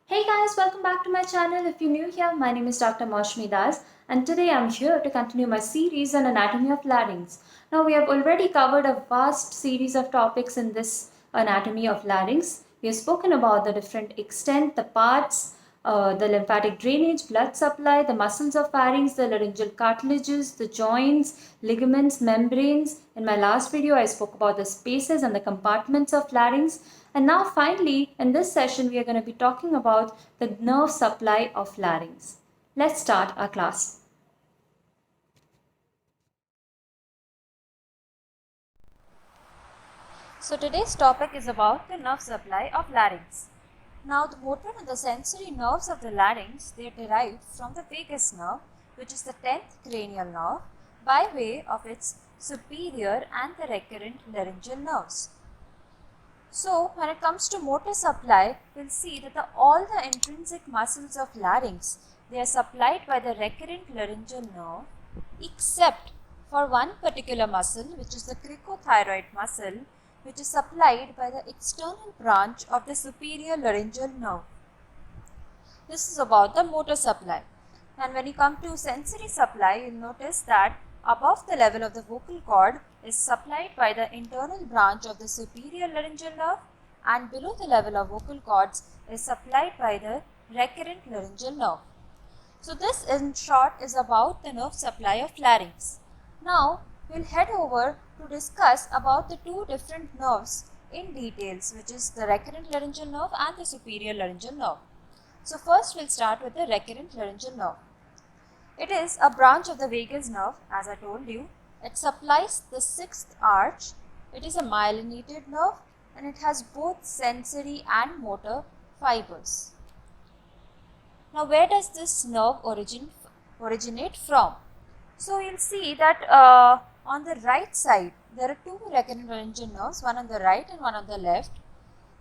Hey guys, welcome back to my channel. If you're new here, my name is Dr. Maushmi Das and today I'm here to continue my series on anatomy of larynx. Now we have already covered a vast series of topics in this anatomy of larynx. We have spoken about the different extent, the parts, the lymphatic drainage, blood supply, the muscles of pharynx, the laryngeal cartilages, the joints, ligaments, membranes. In my last video, I spoke about the spaces and the compartments of larynx. And now finally, in this session, we are going to be talking about the nerve supply of larynx. Let's start our class. So today's topic is about the nerve supply of larynx. Now the motor and the sensory nerves of the larynx, they are derived from the vagus nerve, which is the 10th cranial nerve, by way of its superior and the recurrent laryngeal nerves. So when it comes to motor supply, we'll see that all the intrinsic muscles of larynx, they are supplied by the recurrent laryngeal nerve except for one particular muscle, which is the cricothyroid muscle, which is supplied by the external branch of the superior laryngeal nerve. This is about the motor supply. And when you come to sensory supply, you'll notice that above the level of the vocal cord is supplied by the internal branch of the superior laryngeal nerve, and below the level of vocal cords is supplied by the recurrent laryngeal nerve. So this in short is about the nerve supply of larynx. Now we'll head over to discuss about the two different nerves in details, which is the recurrent laryngeal nerve and the superior laryngeal nerve. So first we'll start with the recurrent laryngeal nerve. It is a branch of the vagus nerve, as I told you. It supplies the sixth arch. It is a myelinated nerve and it has both sensory and motor fibers. Now where does this nerve originate from? So you'll see that on the right side there are two recurrent laryngeal nerves, one on the right and one on the left.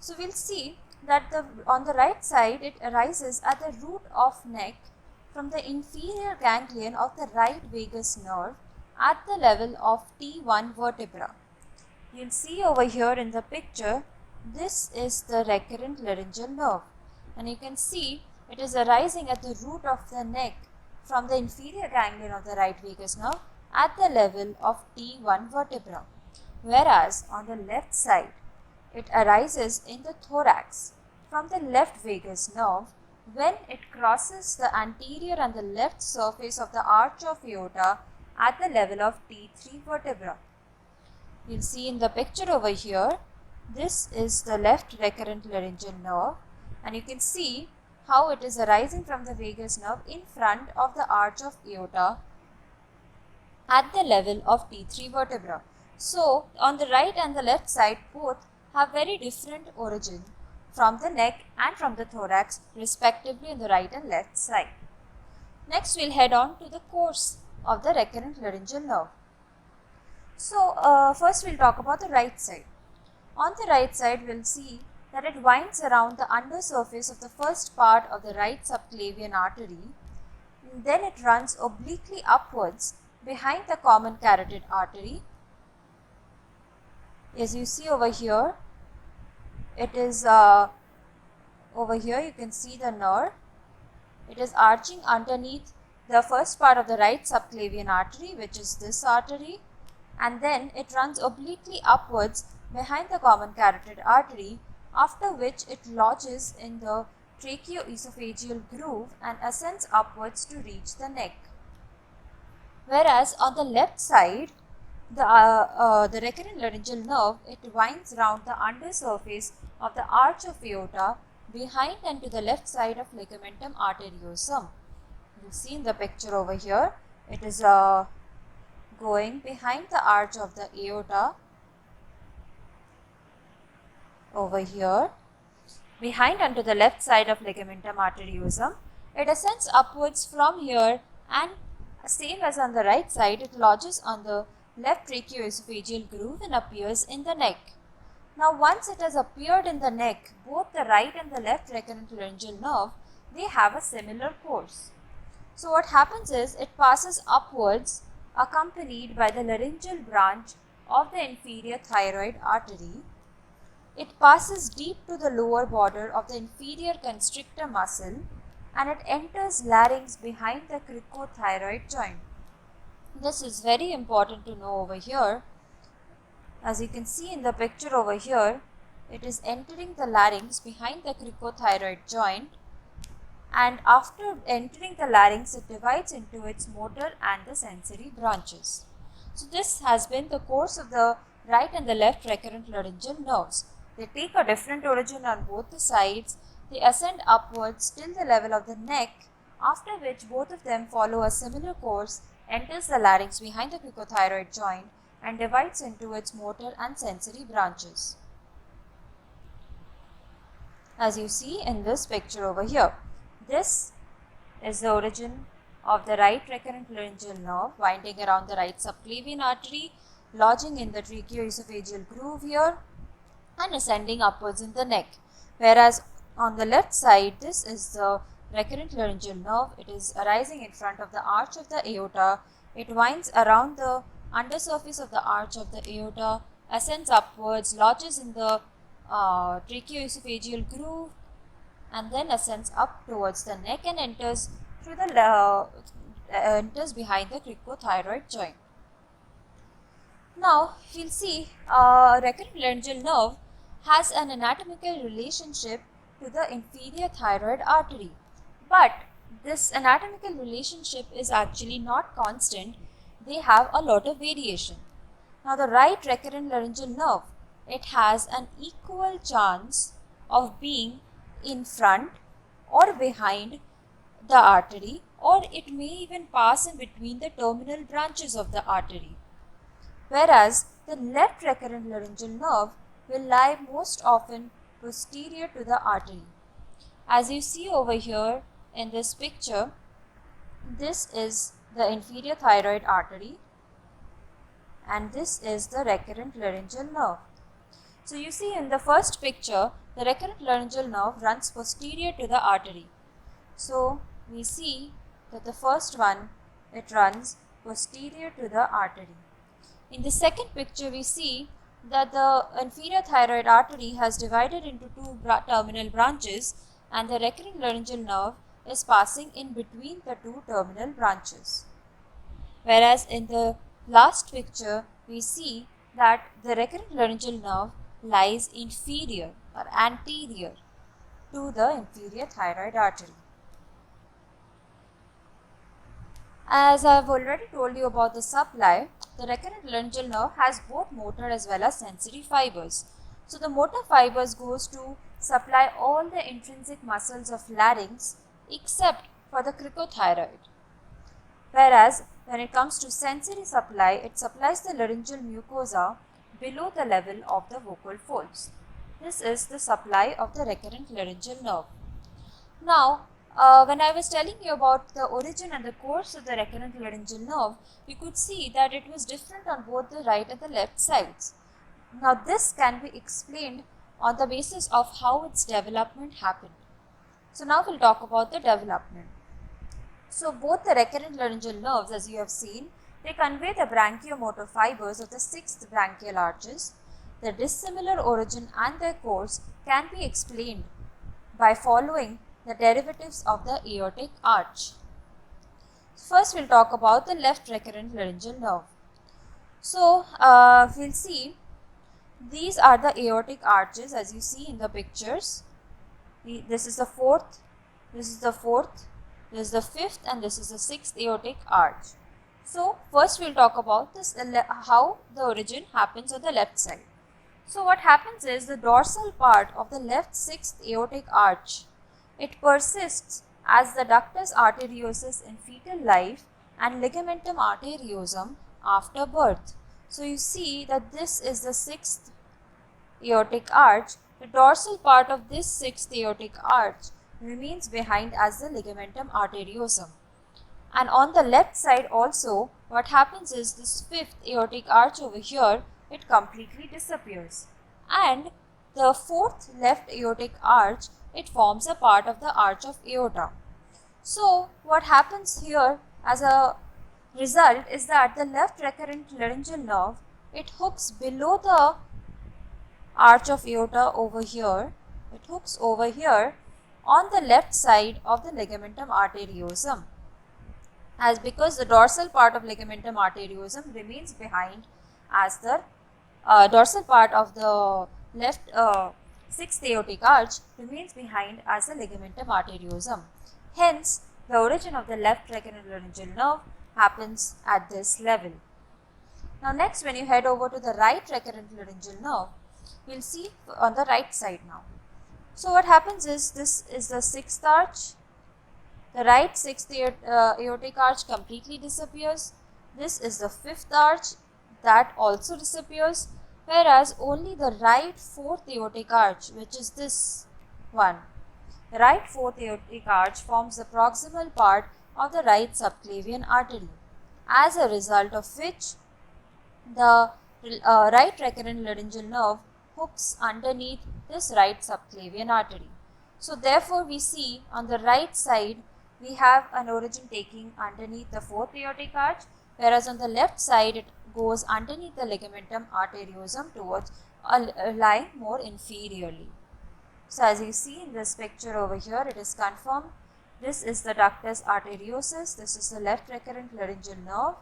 So we'll see that on the right side it arises at the root of neck from the inferior ganglion of the right vagus nerve at the level of T1 vertebra. You'll see over here in the picture, this is the recurrent laryngeal nerve, and you can see it is arising at the root of the neck from the inferior ganglion of the right vagus nerve at the level of T1 vertebra. Whereas on the left side, it arises in the thorax from the left vagus nerve when it crosses the anterior and the left surface of the arch of aorta at the level of T3 vertebra. You'll see in the picture over here, this is the left recurrent laryngeal nerve, and you can see how it is arising from the vagus nerve in front of the arch of aorta at the level of T3 vertebra. So on the right and the left side both have very different origin from the neck and from the thorax respectively on the right and left side. Next we'll head on to the course of the recurrent laryngeal nerve. So first we'll talk about the right side. On the right side we'll see that it winds around the undersurface of the first part of the right subclavian artery. Then it runs obliquely upwards behind the common carotid artery. As you see over here, it is over here you can see the nerve. It is arching underneath the first part of the right subclavian artery, which is this artery, and then it runs obliquely upwards behind the common carotid artery, after which it lodges in the tracheoesophageal groove and ascends upwards to reach the neck. Whereas on the left side, the recurrent laryngeal nerve, it winds round the undersurface of the arch of aorta behind and to the left side of ligamentum arteriosum. You see in the picture over here, it is going behind the arch of the aorta over here, behind and to the left side of ligamentum arteriosum. It ascends upwards from here, and same as on the right side, it lodges on the left tracheoesophageal groove and appears in the neck. Now once it has appeared in the neck, both the right and the left recurrent laryngeal nerve, they have a similar course. So what happens is it passes upwards accompanied by the laryngeal branch of the inferior thyroid artery. It passes deep to the lower border of the inferior constrictor muscle and it enters larynx behind the cricothyroid joint. This is very important to know over here. As you can see in the picture over here, it is entering the larynx behind the cricothyroid joint, and after entering the larynx, it divides into its motor and the sensory branches. So this has been the course of the right and the left recurrent laryngeal nerves. They take a different origin on both the sides. They ascend upwards till the level of the neck, after which both of them follow a similar course, enters the larynx behind the cricothyroid joint and divides into its motor and sensory branches. As you see in this picture over here, this is the origin of the right recurrent laryngeal nerve winding around the right subclavian artery, lodging in the tracheoesophageal groove here and ascending upwards in the neck. Whereas on the left side, this is the recurrent laryngeal nerve. It is arising in front of the arch of the aorta. It winds around the undersurface of the arch of the aorta, ascends upwards, lodges in the tracheoesophageal groove, and then ascends up towards the neck and enters through the enters behind the cricothyroid joint. Now we'll see recurrent laryngeal nerve has an anatomical relationship to the inferior thyroid artery, but this anatomical relationship is actually not constant. They have a lot of variation. Now the right recurrent laryngeal nerve, it has an equal chance of being in front or behind the artery, or it may even pass in between the terminal branches of the artery. Whereas the left recurrent laryngeal nerve will lie most often posterior to the artery. As you see over here in this picture, this is the inferior thyroid artery and this is the recurrent laryngeal nerve. So you see in the first picture, the recurrent laryngeal nerve runs posterior to the artery. So we see that the first one, it runs posterior to the artery. In the second picture, we see that the inferior thyroid artery has divided into two terminal branches and the recurrent laryngeal nerve is passing in between the two terminal branches. Whereas in the last picture, we see that the recurrent laryngeal nerve lies inferior or anterior to the inferior thyroid artery. As I have already told you about the supply, the recurrent laryngeal nerve has both motor as well as sensory fibers. So the motor fibers goes to supply all the intrinsic muscles of larynx except for the cricothyroid. Whereas when it comes to sensory supply, it supplies the laryngeal mucosa below the level of the vocal folds. This is the supply of the recurrent laryngeal nerve. Now, when I was telling you about the origin and the course of the recurrent laryngeal nerve, you could see that it was different on both the right and the left sides. Now, this can be explained on the basis of how its development happened. So now we'll talk about the development. So both the recurrent laryngeal nerves, as you have seen, they convey the branchiomotor fibers of the sixth branchial arches. Their dissimilar origin and their course can be explained by following the derivatives of the aortic arch. First, we'll talk about the left recurrent laryngeal nerve. So, we'll see these are the aortic arches as you see in the pictures. This is the fourth, this is the fourth, this is the fifth, and this is the sixth aortic arch. So, first we'll talk about this, how the origin happens on the left side. So, what happens is the dorsal part of the left sixth aortic arch, it persists as the ductus arteriosus in fetal life and ligamentum arteriosum after birth. So, you see that this is the sixth aortic arch. The dorsal part of this sixth aortic arch remains behind as the ligamentum arteriosum. And on the left side also, what happens is this fifth aortic arch over here, it completely disappears. And the fourth left aortic arch, it forms a part of the arch of aorta. So, what happens here as a result is that the left recurrent laryngeal nerve, it hooks below the arch of aorta over here. It hooks over here on the left side of the ligamentum arteriosum, as because the dorsal part of ligamentum arteriosum remains behind as the dorsal part of the left sixth aortic arch remains behind as the ligamentum arteriosum. Hence, the origin of the left recurrent laryngeal nerve happens at this level. Now next, when you head over to the right recurrent laryngeal nerve, you'll see on the right side now. So what happens is, this is the sixth arch. The right sixth aortic arch completely disappears. This is the fifth arch, that also disappears, whereas only the right fourth aortic arch, which is this one, the right fourth aortic arch forms the proximal part of the right subclavian artery, as a result of which the right recurrent laryngeal nerve hooks underneath this right subclavian artery. So therefore we see on the right side we have an origin taking underneath the fourth aortic arch, whereas on the left side it goes underneath the ligamentum arteriosum towards lying more inferiorly. So as you see in this picture over here, it is confirmed. This is the ductus arteriosus, this is the left recurrent laryngeal nerve,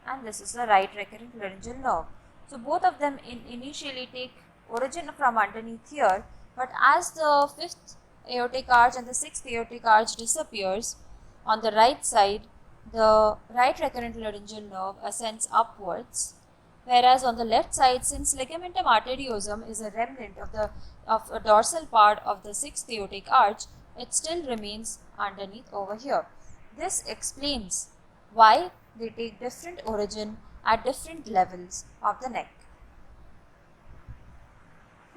and this is the right recurrent laryngeal nerve. So both of them initially take origin from underneath here, but as the fifth aortic arch and the sixth aortic arch disappears, on the right side the right recurrent laryngeal nerve ascends upwards, whereas on the left side, since ligamentum arteriosum is a remnant of a dorsal part of the sixth aortic arch, it still remains underneath over here. This explains why they take different origin at different levels of the neck.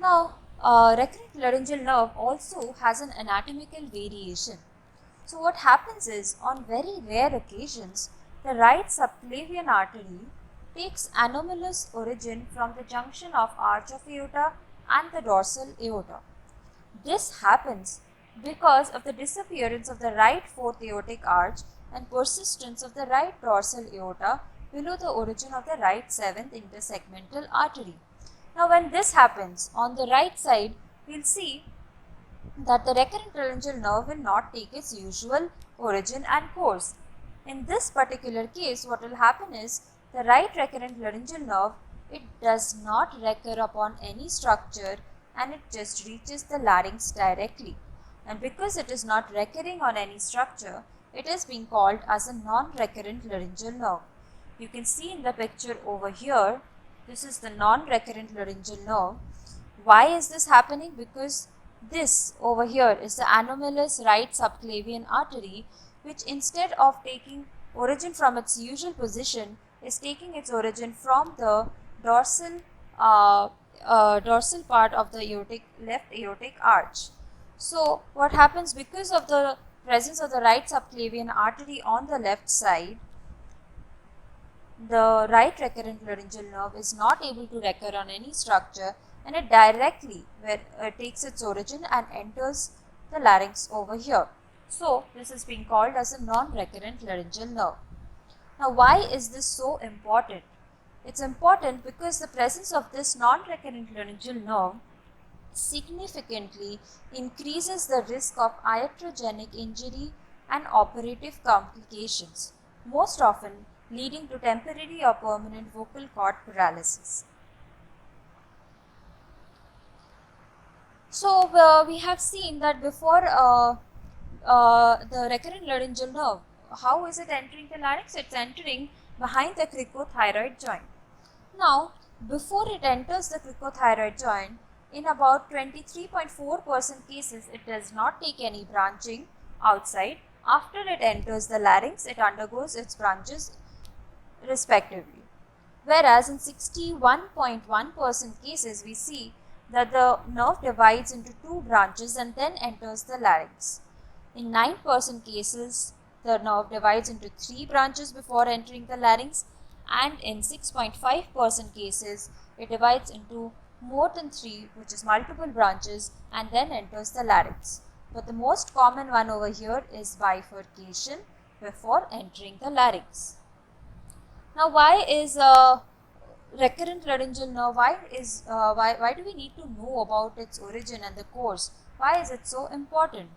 Now, recurrent laryngeal nerve also has an anatomical variation. So what happens is, on very rare occasions, the right subclavian artery takes anomalous origin from the junction of arch of aorta and the dorsal aorta. This happens because of the disappearance of the right fourth aortic arch and persistence of the right dorsal aorta below the origin of the right seventh intersegmental artery. Now when this happens, on the right side, we'll see that the recurrent laryngeal nerve will not take its usual origin and course. In this particular case, what will happen is, the right recurrent laryngeal nerve, it does not recur upon any structure and it just reaches the larynx directly. And because it is not recurring on any structure, it is being called as a non-recurrent laryngeal nerve. You can see in the picture over here, this is the non-recurrent laryngeal nerve. Why is this happening? Because this over here is the anomalous right subclavian artery, which instead of taking origin from its usual position, is taking its origin from the dorsal part of the left aortic arch. So what happens, because of the presence of the right subclavian artery on the left side, the right recurrent laryngeal nerve is not able to recur on any structure, and it directly takes its origin and enters the larynx over here. So this is being called as a non-recurrent laryngeal nerve. Now why is this so important? It's important because the presence of this non-recurrent laryngeal nerve significantly increases the risk of iatrogenic injury and operative complications, most often leading to temporary or permanent vocal cord paralysis. So we have seen that before the recurrent laryngeal nerve, how is it entering the larynx? It's entering behind the cricothyroid joint. Now, before it enters the cricothyroid joint, in about 23.4% cases, it does not take any branching outside. After it enters the larynx, it undergoes its branches respectively. Whereas in 61.1% cases, we see that the nerve divides into two branches and then enters the larynx. In 9% cases, the nerve divides into three branches before entering the larynx, and in 6.5% cases, it divides into more than three, which is multiple branches, and then enters the larynx. But the most common one over here is bifurcation before entering the larynx. Now, why is recurrent laryngeal nerve, why do we need to know about its origin and the course? Why is it so important?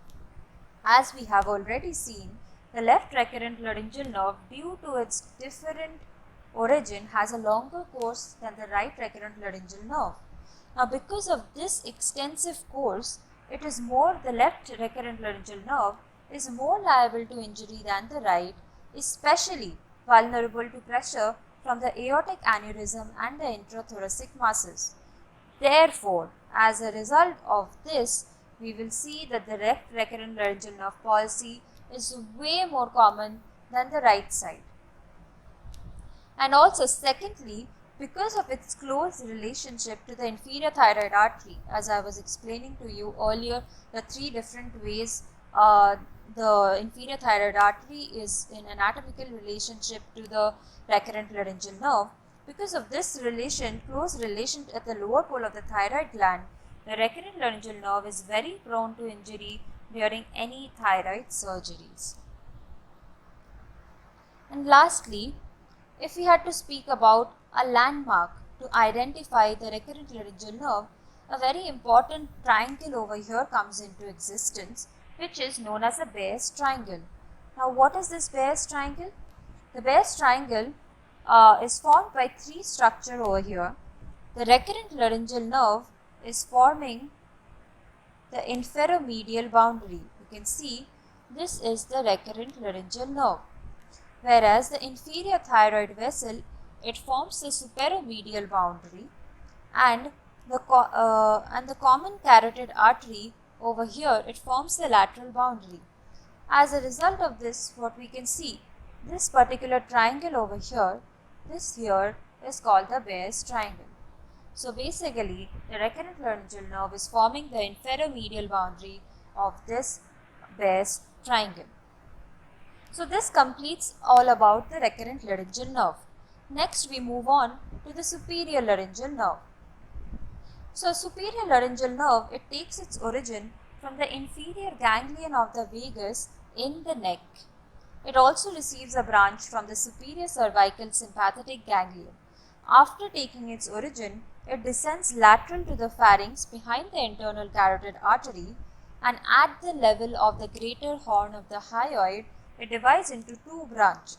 As we have already seen, the left recurrent laryngeal nerve, due to its different origin, has a longer course than the right recurrent laryngeal nerve. Now, because of this extensive course, the left recurrent laryngeal nerve is more liable to injury than the right, especially vulnerable to pressure from the aortic aneurysm and the intrathoracic muscles. Therefore, as a result of this, we will see that the left recurrent laryngeal nerve palsy is way more common than the right side. And also, secondly, because of its close relationship to the inferior thyroid artery, as I was explaining to you earlier, the three different ways the inferior thyroid artery is in anatomical relationship to the recurrent laryngeal nerve. Because of this close relation at the lower pole of the thyroid gland, the recurrent laryngeal nerve is very prone to injury during any thyroid surgeries. And lastly, if we had to speak about a landmark to identify the recurrent laryngeal nerve, a very important triangle over here comes into existence, which is known as a Bayes triangle. Now, what is this Bayes triangle? The Bayes triangle is formed by three structures over here. The recurrent laryngeal nerve is forming the inferomedial boundary. You can see this is the recurrent laryngeal nerve. Whereas the inferior thyroid vessel, it forms the superomedial boundary, and the common carotid artery over here, it forms the lateral boundary. As a result of this, what we can see, this particular triangle over here, this here is called the Bayes triangle. So basically, the recurrent laryngeal nerve is forming the inferomedial boundary of this Bayes triangle. So this completes all about the recurrent laryngeal nerve. Next, we move on to the superior laryngeal nerve. So superior laryngeal nerve, it takes its origin from the inferior ganglion of the vagus in the neck. It also receives a branch from the superior cervical sympathetic ganglion. After taking its origin, it descends lateral to the pharynx behind the internal carotid artery, and at the level of the greater horn of the hyoid, it divides into two branches,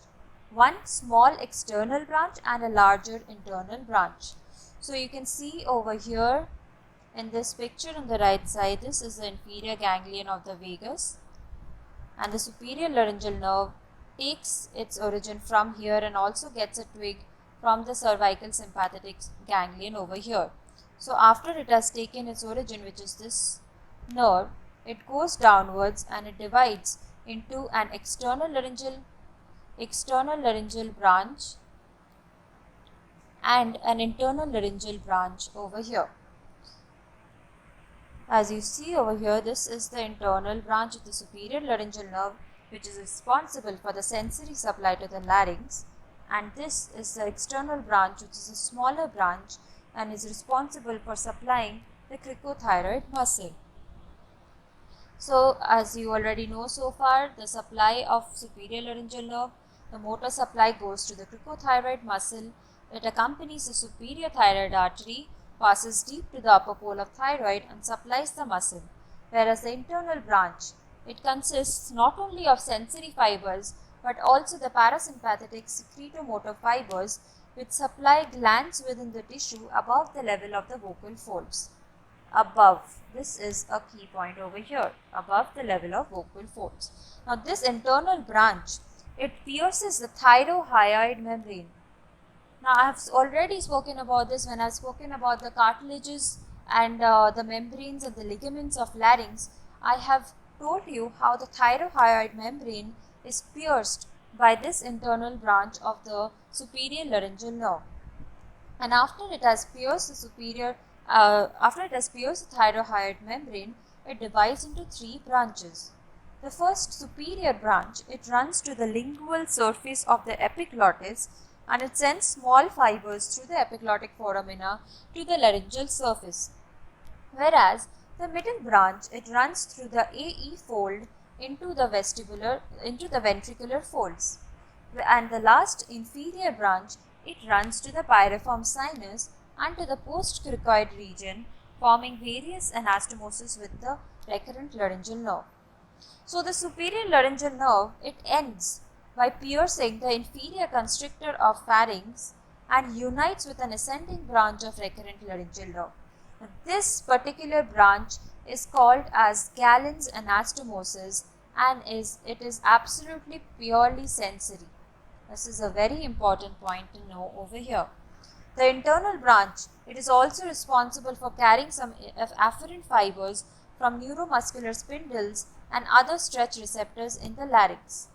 one small external branch and a larger internal branch. So you can see over here in this picture on the right side, this is the inferior ganglion of the vagus, and the superior laryngeal nerve takes its origin from here and also gets a twig from the cervical sympathetic ganglion over here. So after it has taken its origin, which is this nerve, it goes downwards and it divides into an external laryngeal branch and an internal laryngeal branch over here. As you see over here, this is the internal branch of the superior laryngeal nerve, which is responsible for the sensory supply to the larynx, and this is the external branch, which is a smaller branch and is responsible for supplying the cricothyroid muscle. So, as you already know so far, the supply of superior laryngeal nerve, the motor supply goes to the cricothyroid muscle. It accompanies the superior thyroid artery, passes deep to the upper pole of thyroid and supplies the muscle. Whereas the internal branch, it consists not only of sensory fibers but also the parasympathetic secretomotor fibers, which supply glands within the tissue above the level of the vocal folds. Above, this is a key point over here, above the level of vocal folds. Now this internal branch, it pierces the thyrohyoid membrane. Now I have already spoken about this when I have spoken about the cartilages and the membranes and the ligaments of larynx. I have told you how the thyrohyoid membrane is pierced by this internal branch of the superior laryngeal nerve. And after it has pierced the thyrohyoid membrane, it divides into three branches. The first superior branch, it runs to the lingual surface of the epiglottis and it sends small fibers through the epiglottic foramina to the laryngeal surface. Whereas the middle branch, it runs through the AE fold into the ventricular folds. And the last inferior branch, it runs to the piriform sinus and to the postcricoid region, forming various anastomoses with the recurrent laryngeal nerve. So the superior laryngeal nerve, it ends by piercing the inferior constrictor of pharynx and unites with an ascending branch of recurrent laryngeal nerve. Now, this particular branch is called as Galen's anastomosis, and it is absolutely purely sensory. This is a very important point to know over here. The internal branch, it is also responsible for carrying some afferent fibers from neuromuscular spindles and other stretch receptors in the larynx.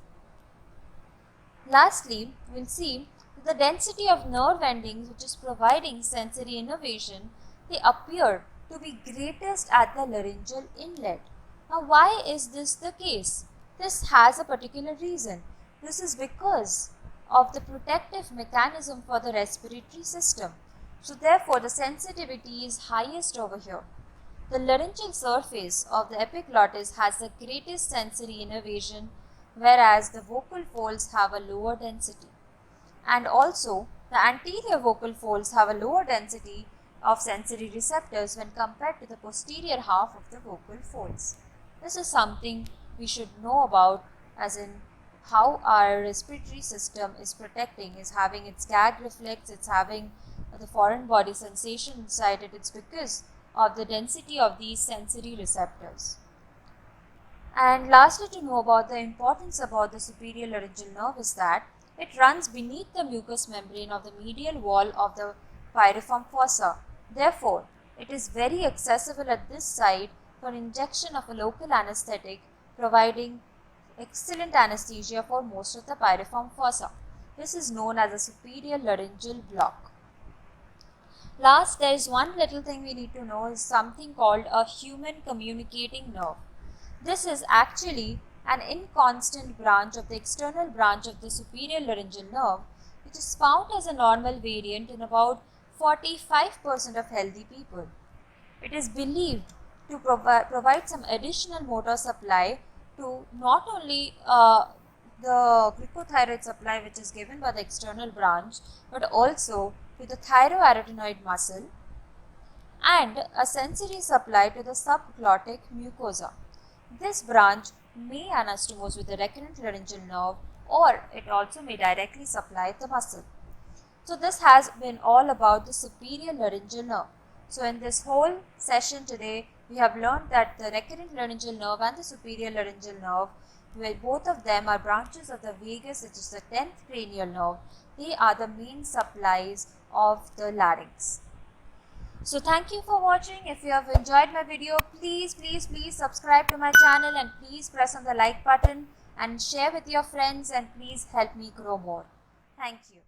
Lastly, we'll see the density of nerve endings which is providing sensory innervation, they appear to be greatest at the laryngeal inlet. Now, why is this the case? This has a particular reason. This is because of the protective mechanism for the respiratory system. So, therefore, the sensitivity is highest over here. The laryngeal surface of the epiglottis has the greatest sensory innervation, whereas the vocal folds have a lower density. And also, the anterior vocal folds have a lower density of sensory receptors when compared to the posterior half of the vocal folds. This is something we should know about, as in how our respiratory system is protecting, is having its gag reflex, it's having the foreign body sensation inside it. It's because of the density of these sensory receptors. And lastly, to know about the importance about the superior laryngeal nerve is that it runs beneath the mucous membrane of the medial wall of the piriform fossa. Therefore, it is very accessible at this site for injection of a local anesthetic, providing excellent anesthesia for most of the piriform fossa. This is known as a superior laryngeal block. Last, there is one little thing we need to know, is something called a human communicating nerve. This is actually an inconstant branch of the external branch of the superior laryngeal nerve, which is found as a normal variant in about 45% of healthy people. It is believed to provide some additional motor supply to not only the glycothyroid supply which is given by the external branch, but also to the thyroarytenoid muscle and a sensory supply to the subglottic mucosa. This branch may anastomose with the recurrent laryngeal nerve, or it also may directly supply the muscle. So this has been all about the superior laryngeal nerve. So in this whole session today, we have learned that the recurrent laryngeal nerve and the superior laryngeal nerve, where both of them are branches of the vagus, which is the 10th cranial nerve, they are the main supplies of the larynx. So thank you for watching. If you have enjoyed my video, please subscribe to my channel, and please press on the like button and share with your friends, and please help me grow more. Thank you.